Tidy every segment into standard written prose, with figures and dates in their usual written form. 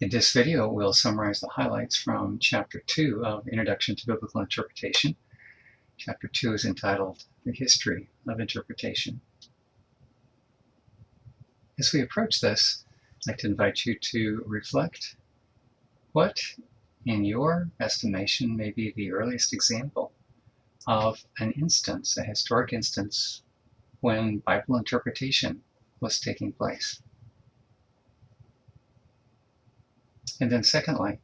In this video, we'll summarize the highlights from Chapter 2 of Introduction to Biblical Interpretation. Chapter 2 is entitled The History of Interpretation. As we approach this, I'd like to invite you to reflect what, in your estimation, may be the earliest example of an instance, a historic instance, when Bible interpretation was taking place. And then secondly,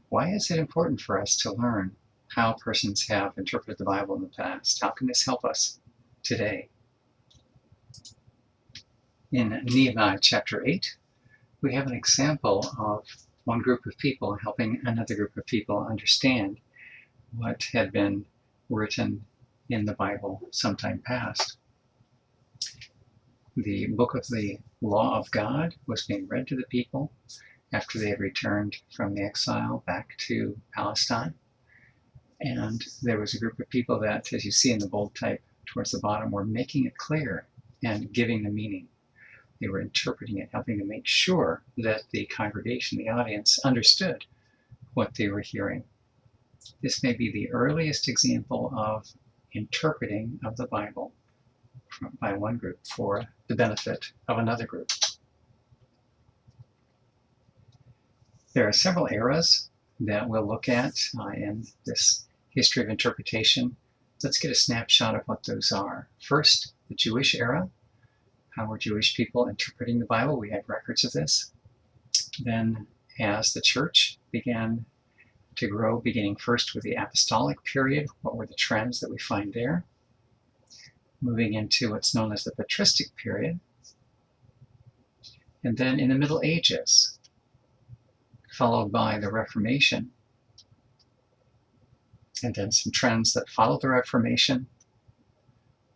why is it important for us to learn how persons have interpreted the Bible in the past? How can this help us today? In Nehemiah chapter 8, we have an example of one group of people helping another group of people understand what had been written in the Bible sometime past. The book of the law of God was being read to the people after they had returned from the exile back to Palestine. And there was a group of people that, as you see in the bold type towards the bottom, were making it clear and giving the meaning. They were interpreting it, helping to make sure that the congregation, the audience, understood what they were hearing. This may be the earliest example of interpreting of the Bible by one group for the benefit of another group. There are several eras that we'll look at in this history of interpretation. Let's get a snapshot of what those are. First, the Jewish era. How were Jewish people interpreting the Bible? We have records of this. Then, as the church began to grow, beginning first with the apostolic period, what were the trends that we find there? Moving into what's known as the patristic period. And then in the Middle Ages, followed by the Reformation, and then some trends that followed the Reformation,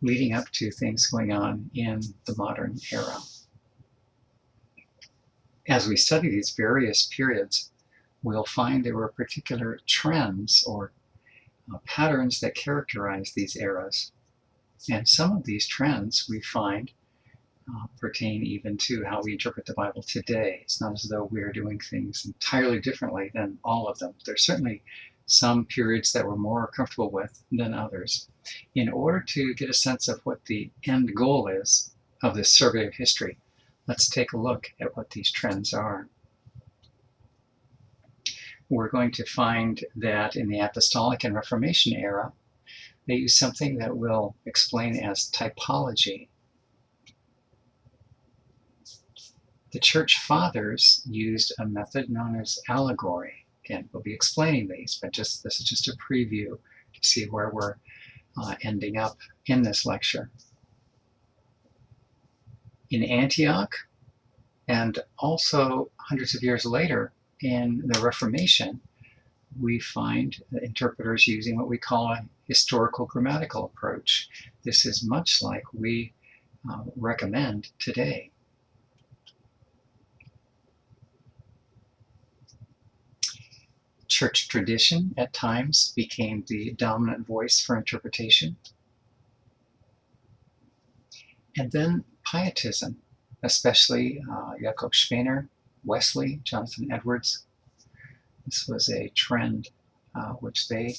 leading up to things going on in the modern era. As we study these various periods, we'll find there were particular trends or patterns that characterize these eras. And some of these trends we find pertain even to how we interpret the Bible today. It's not as though we're doing things entirely differently than all of them. There's certainly some periods that we're more comfortable with than others. In order to get a sense of what the end goal is of this survey of history, let's take a look at what these trends are. We're going to find that in the Apostolic and Reformation era, they use something that we'll explain as typology. The church fathers used a method known as allegory. Again, we'll be explaining these, but this is just a preview to see where we're ending up in this lecture. In Antioch, and also hundreds of years later in the Reformation, we find the interpreters using what we call a historical grammatical approach. This is much like we recommend today. Church tradition at times became the dominant voice for interpretation. And then pietism, especially Jakob Spener, Wesley, Jonathan Edwards. This was a trend which they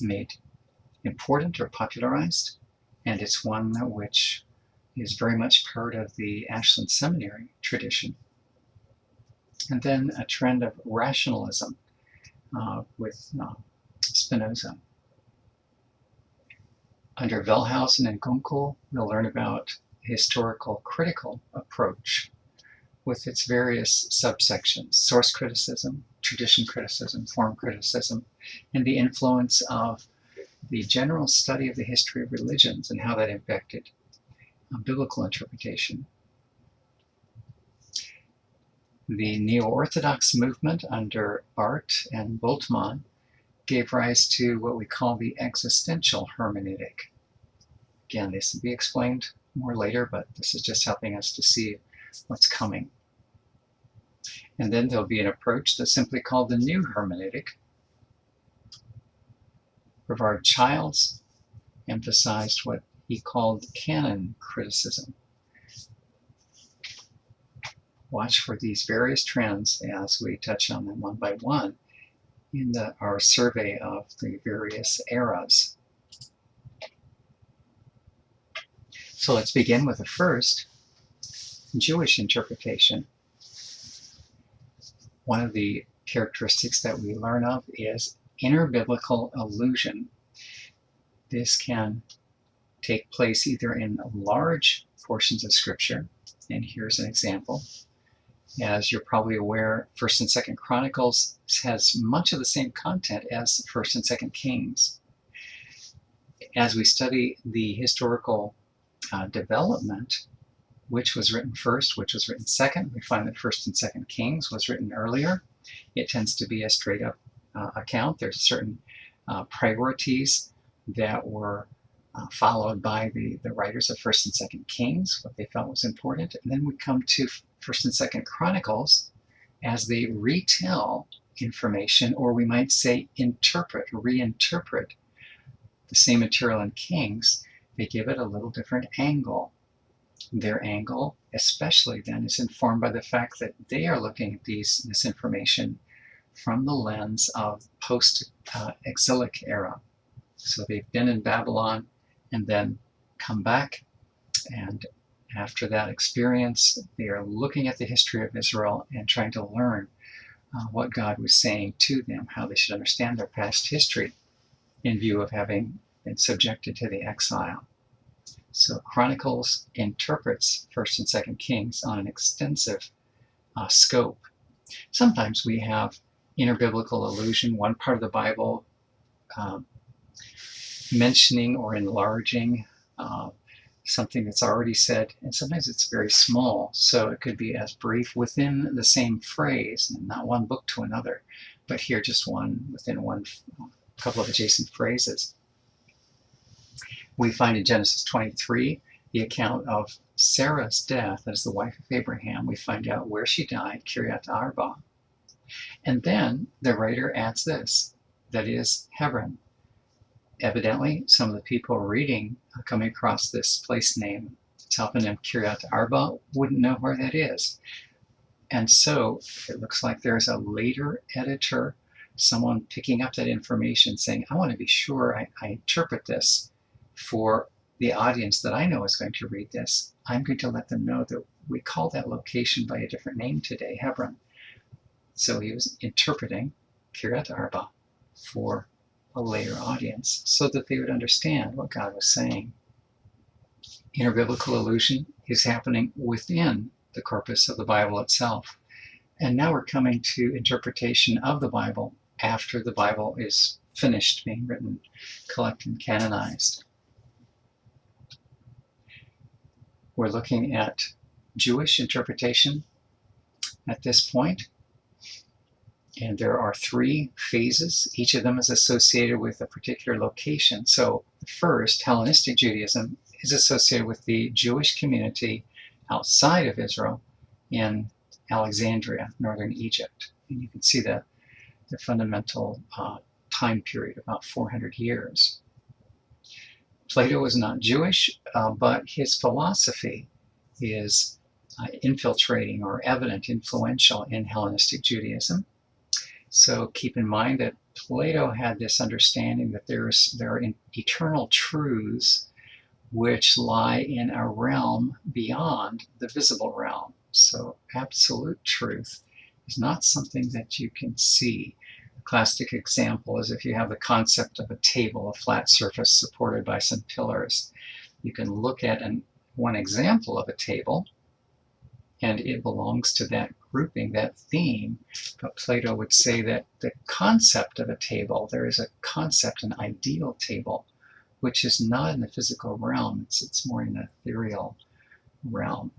made important or popularized, and it's one which is very much part of the Ashland Seminary tradition. And then a trend of rationalism with Spinoza. Under Wellhausen and Gunkel, we'll learn about historical critical approach with its various subsections: source criticism, tradition criticism, form criticism, and the influence of the general study of the history of religions and how that impacted biblical interpretation. The Neo-Orthodox movement under Barth and Bultmann gave rise to what we call the existential hermeneutic. Again, this will be explained more later, but this is just helping us to see what's coming. And then there'll be an approach that's simply called the new hermeneutic. Brevard Childs emphasized what he called canon criticism. watch for these various trends as we touch on them one by one in our survey of the various eras. So let's begin with the first, Jewish interpretation. One of the characteristics that we learn of is interbiblical allusion. This can take place either in large portions of Scripture, and here's an example. As you're probably aware, 1st and 2nd Chronicles has much of the same content as 1st and 2nd Kings. As we study the historical development, which was written first, which was written second, we find that 1st and 2nd Kings was written earlier. It tends to be a straight up account. There's certain priorities that were followed by the writers of 1st and 2nd Kings, what they felt was important. And then we come to 1st and 2nd Chronicles as they retell information, or we might say reinterpret the same material in Kings. They give it a little different angle. Their angle, especially then, is informed by the fact that they are looking at this information from the lens of post-exilic era. So they've been in Babylon and then come back, and after that experience, they are looking at the history of Israel and trying to learn what God was saying to them, how they should understand their past history in view of having been subjected to the exile. So Chronicles interprets 1st and 2nd Kings on an extensive scope. Sometimes we have interbiblical allusion, one part of the Bible mentioning or enlarging something that's already said, and sometimes it's very small, so it could be as brief within the same phrase, and not one book to another, but here just one within one couple of adjacent phrases. We find in Genesis 23 the account of Sarah's death as the wife of Abraham. We find out where she died, Kiryat Arba. And then the writer adds this, that is Hebron. Evidently, some of the people reading, coming across this place name, Toponym Kiryat Arba, wouldn't know where that is. And so it looks like there's a later editor, someone picking up that information saying, I want to be sure I interpret this for the audience that I know is going to read this. I'm going to let them know that we call that location by a different name today, Hebron. So he was interpreting Kiryat Arba for a later audience so that they would understand what God was saying. Interbiblical allusion is happening within the corpus of the Bible itself. And now we're coming to interpretation of the Bible after the Bible is finished being written, collected, and canonized. We're looking at Jewish interpretation at this point. And there are 3 phases. Each of them is associated with a particular location. So the first, Hellenistic Judaism, is associated with the Jewish community outside of Israel in Alexandria, northern Egypt. And you can see the fundamental time period, about 400 years. Plato was not Jewish, but his philosophy is infiltrating or evident, influential in Hellenistic Judaism. So keep in mind that Plato had this understanding that there are eternal truths which lie in a realm beyond the visible realm. So absolute truth is not something that you can see. A classic example is if you have the concept of a table, a flat surface supported by some pillars. You can look at one example of a table, and it belongs to that grouping, that theme. But Plato would say that the concept of a table, there is a concept, an ideal table, which is not in the physical realm. It's more in the ethereal realm.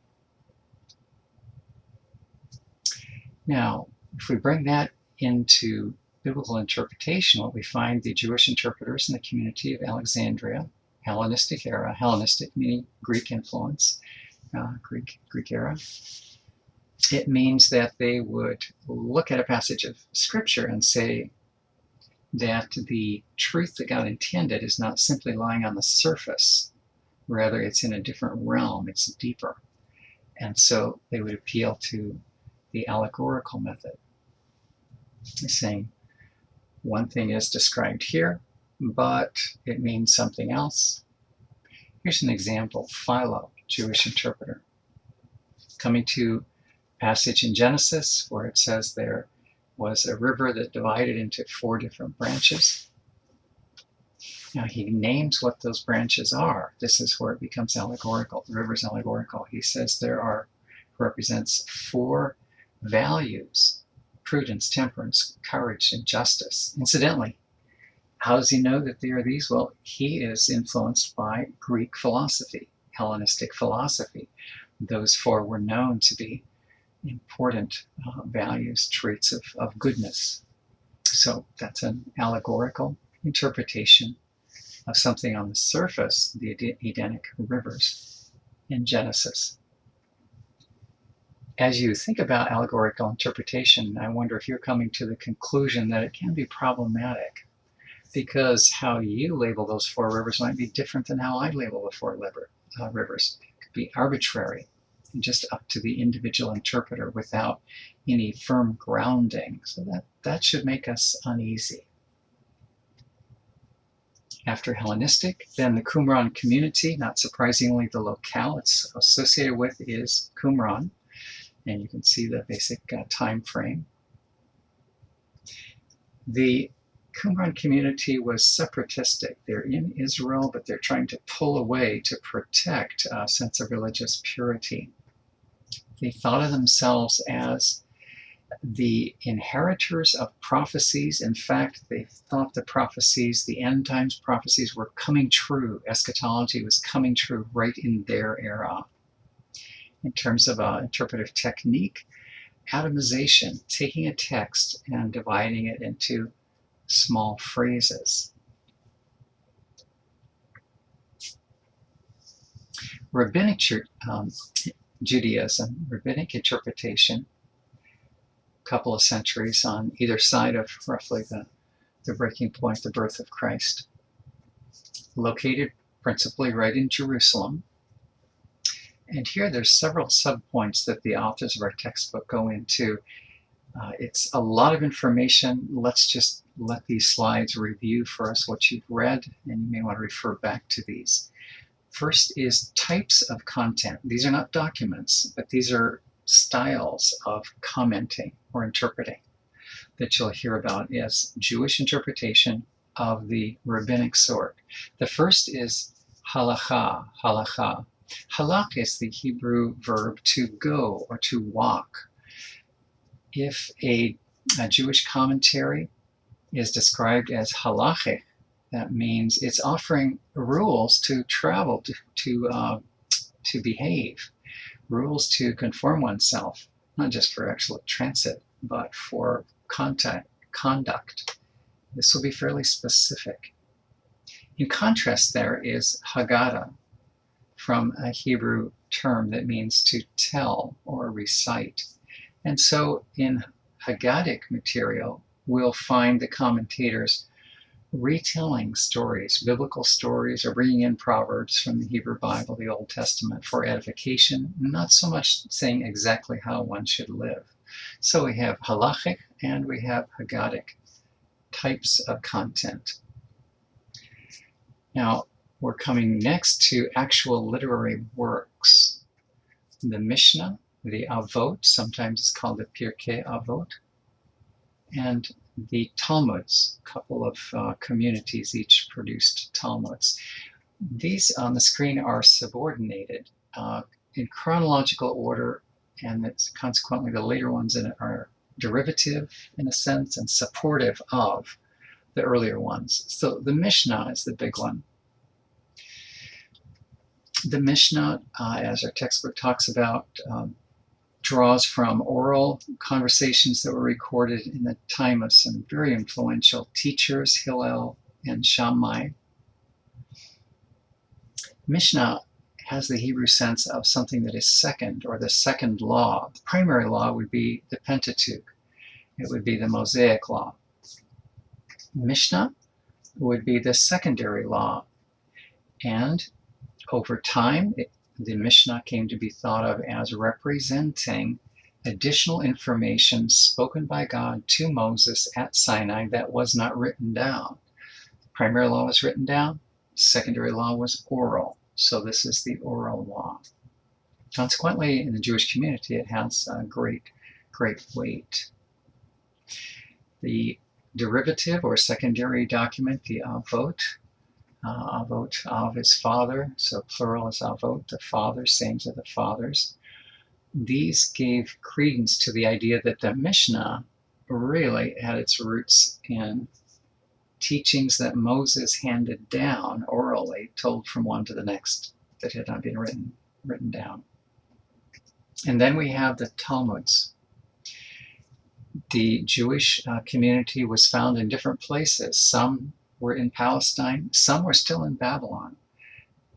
Now, if we bring that into biblical interpretation, what we find the Jewish interpreters in the community of Alexandria, Hellenistic era, Hellenistic meaning Greek influence, Greek era. It means that they would look at a passage of Scripture and say that the truth that God intended is not simply lying on the surface. Rather, it's in a different realm. It's deeper. And so they would appeal to the allegorical method, saying one thing is described here, but it means something else. Here's an example. Philo, Jewish interpreter, coming to passage in Genesis where it says there was a river that divided into 4 different branches. Now he names what those branches are. This is where it becomes allegorical. The river's allegorical. He says there represents 4 values: prudence, temperance, courage, and justice. Incidentally, how does he know that they are these? Well, he is influenced by Greek philosophy, Hellenistic philosophy. Those 4 were known to be important values, traits of goodness. So that's an allegorical interpretation of something on the surface, the Edenic rivers in Genesis. As you think about allegorical interpretation, I wonder if you're coming to the conclusion that it can be problematic, because how you label those 4 rivers might be different than how I label the 4 rivers. It could be arbitrary and just up to the individual interpreter without any firm grounding. So that should make us uneasy. After Hellenistic, then the Qumran community, not surprisingly the locale it's associated with is Qumran, and you can see the basic time frame. The Qumran community was separatistic. They're in Israel, but they're trying to pull away to protect a sense of religious purity. They thought of themselves as the inheritors of prophecies. In fact, they thought the prophecies, the end times prophecies, were coming true. Eschatology was coming true right in their era. In terms of interpretive technique, atomization, taking a text and dividing it into small phrases. Rabbinic Judaism, rabbinic interpretation, a couple of centuries on either side of roughly the breaking point, the birth of Christ, located principally right in Jerusalem. And here there's several subpoints that the authors of our textbook go into. It's a lot of information. Let's just let these slides review for us what you've read, and you may want to refer back to these. First is types of content. These are not documents, but these are styles of commenting or interpreting that you'll hear about as Jewish interpretation of the rabbinic sort. The first is halacha, halacha. Halach is the Hebrew verb to go or to walk. If a Jewish commentary is described as halachic, that means it's offering rules to travel, to behave, rules to conform oneself, not just for actual transit, but for conduct. This will be fairly specific. In contrast, there is Haggadah, from a Hebrew term that means to tell or recite. And so in Haggadic material, we'll find the commentators retelling stories, biblical stories, or bringing in proverbs from the Hebrew Bible, the Old Testament, for edification, not so much saying exactly how one should live. So we have halachic and we have Haggadic types of content. Now, we're coming next to actual literary works. The Mishnah, the Avot, sometimes it's called the Pirkei Avot, and the Talmuds, a couple of communities each produced Talmuds. These on the screen are subordinated in chronological order, and it's consequently the later ones in it are derivative in a sense and supportive of the earlier ones. So the Mishnah is the big one. The Mishnah, as our textbook talks about, draws from oral conversations that were recorded in the time of some very influential teachers, Hillel and Shammai. Mishnah has the Hebrew sense of something that is second, or the second law. The primary law would be the Pentateuch. It would be the Mosaic law. Mishnah would be the secondary law. And over time, the Mishnah came to be thought of as representing additional information spoken by God to Moses at Sinai that was not written down. Primary law was written down, secondary law was oral. So this is the oral law. Consequently, in the Jewish community, it has great weight. The derivative or secondary document, the avot, av is father, so plural is avot, the fathers, same to the fathers. These gave credence to the idea that the Mishnah really had its roots in teachings that Moses handed down orally, told from one to the next, that had not been written down. And then we have the Talmuds. The Jewish community was found in different places. Some were in Palestine, some were still in Babylon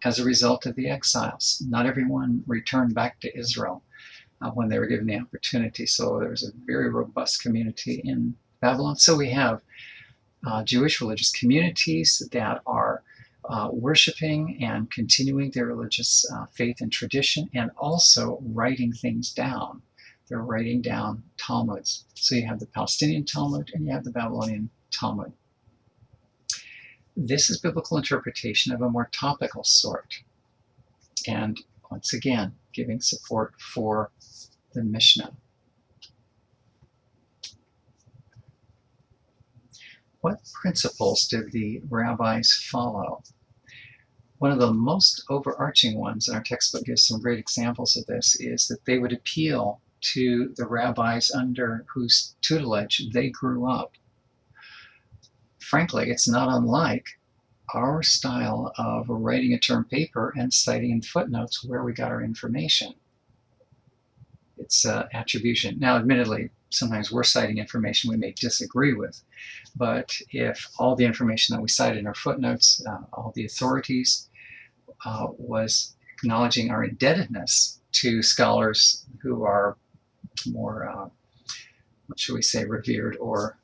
as a result of the exiles. Not everyone returned back to Israel when they were given the opportunity. So there was a very robust community in Babylon. So we have Jewish religious communities that are worshiping and continuing their religious faith and tradition, and also writing things down. They're writing down Talmuds. So you have the Palestinian Talmud and you have the Babylonian Talmud. This is biblical interpretation of a more topical sort. And once again, giving support for the Mishnah. What principles did the rabbis follow? One of the most overarching ones, and our textbook gives some great examples of this, is that they would appeal to the rabbis under whose tutelage they grew up. Frankly, it's not unlike our style of writing a term paper and citing in footnotes where we got our information. It's attribution. Now, admittedly, sometimes we're citing information we may disagree with, but if all the information that we cited in our footnotes, all the authorities, was acknowledging our indebtedness to scholars who are more, what should we say, revered, or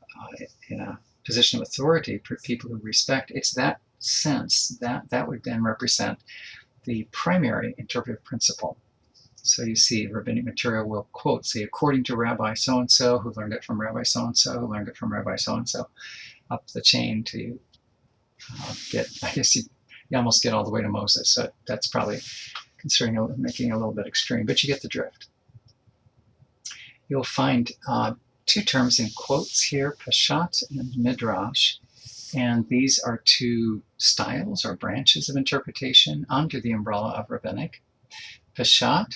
in a position of authority for people who respect, it's that sense that would then represent the primary interpretive principle. So you see rabbinic material will quote, say, according to Rabbi so-and-so, who learned it from Rabbi so-and-so, who learned it from Rabbi so-and-so, up the chain to get, I guess you almost get all the way to Moses. So that's probably considering making it a little bit extreme, but you get the drift. You'll find two terms in quotes here, Peshat and Midrash, and these are two styles or branches of interpretation under the umbrella of rabbinic. Peshat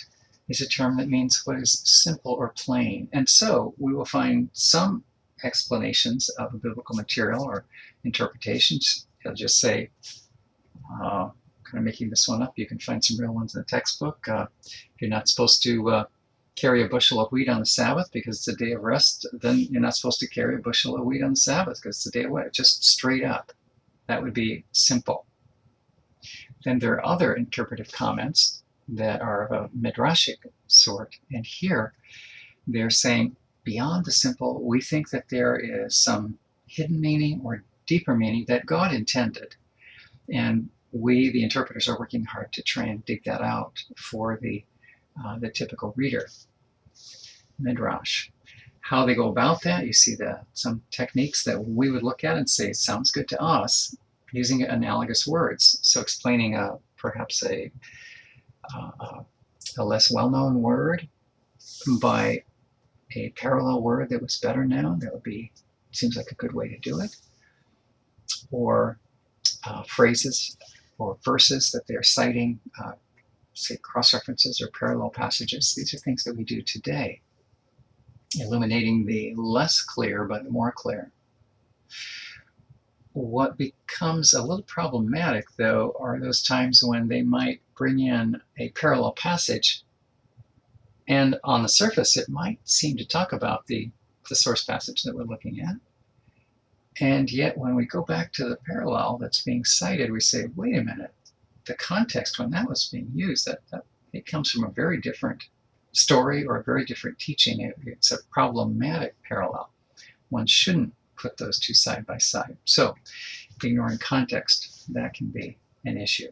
is a term that means what is simple or plain, and so we will find some explanations of a biblical material or interpretations. They'll just say, kind of making this one up, you can find some real ones in the textbook. You're not supposed to carry a bushel of wheat on the Sabbath because it's a day of rest, then you're not supposed to carry a bushel of wheat on the Sabbath because it's a day of what? Just straight up. That would be simple. Then there are other interpretive comments that are of a midrashic sort, and here they're saying, beyond the simple, we think that there is some hidden meaning or deeper meaning that God intended, and we, the interpreters, are working hard to try and dig that out for the typical reader. Midrash. How they go about that, you see some techniques that we would look at and say, sounds good to us, using analogous words. So explaining perhaps a less well-known word by a parallel word that was better known, that would be, seems like a good way to do it. Or phrases or verses that they're citing, say cross-references or parallel passages. These are things that we do today, illuminating the less clear but more clear. What becomes a little problematic, though, are those times when they might bring in a parallel passage, and on the surface it might seem to talk about the source passage that we're looking at. And yet when we go back to the parallel that's being cited, we say, wait a minute, the context when that was being used, that it comes from a very different story or a very different teaching. It's a problematic parallel. One shouldn't put those two side by side. So ignoring context, that can be an issue.